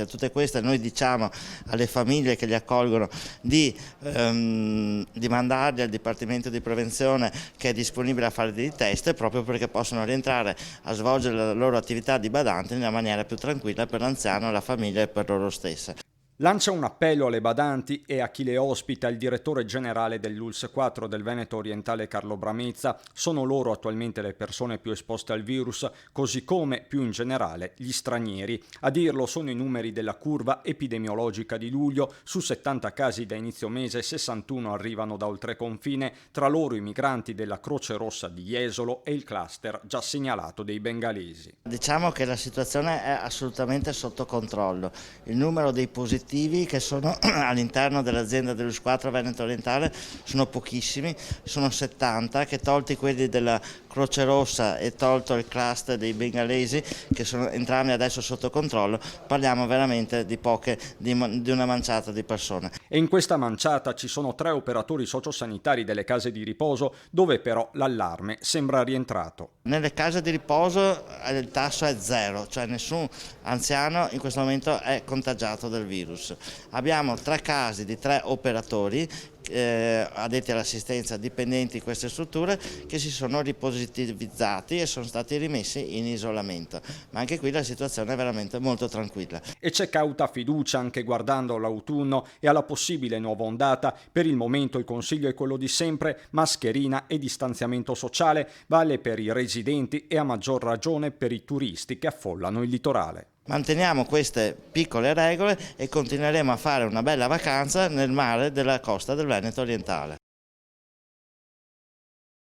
A tutte queste noi diciamo alle famiglie che li accolgono di mandarli al Dipartimento di Prevenzione che è disponibile a fare dei test proprio perché possono rientrare a svolgere la loro attività di badanti nella maniera più tranquilla per l'anziano, la famiglia e per loro stesse. Lancia un appello alle badanti e a chi le ospita il direttore generale dell'ULSS 4 del Veneto Orientale Carlo Bramezza. Sono loro attualmente le persone più esposte al virus, così come più in generale gli stranieri. A dirlo sono i numeri della curva epidemiologica di luglio. Su 70 casi da inizio mese, 61 arrivano da oltreconfine, tra loro i migranti della Croce Rossa di Jesolo e il cluster già segnalato dei bengalesi. Diciamo che la situazione è assolutamente sotto controllo. Il numero dei positivi che sono all'interno dell'azienda dell'ULSS 4 Veneto Orientale sono pochissimi, sono 70 che tolti quelli della Croce Rossa e tolto il cluster dei bengalesi che sono entrambi adesso sotto controllo, parliamo veramente di una manciata di persone. E in questa manciata ci sono 3 operatori sociosanitari delle case di riposo dove però l'allarme sembra rientrato. Nelle case di riposo il tasso è 0, cioè nessun anziano in questo momento è contagiato del virus. Abbiamo 3 casi di 3 operatori addetti all'assistenza dipendenti di queste strutture che si sono ripositivizzati e sono stati rimessi in isolamento, ma anche qui la situazione è veramente molto tranquilla. E c'è cauta fiducia anche guardando l'autunno e alla possibile nuova ondata. Per il momento il consiglio è quello di sempre: mascherina e distanziamento sociale, vale per i residenti e a maggior ragione per i turisti che affollano il litorale. Manteniamo queste piccole regole e continueremo a fare una bella vacanza nel mare della costa del Veneto orientale.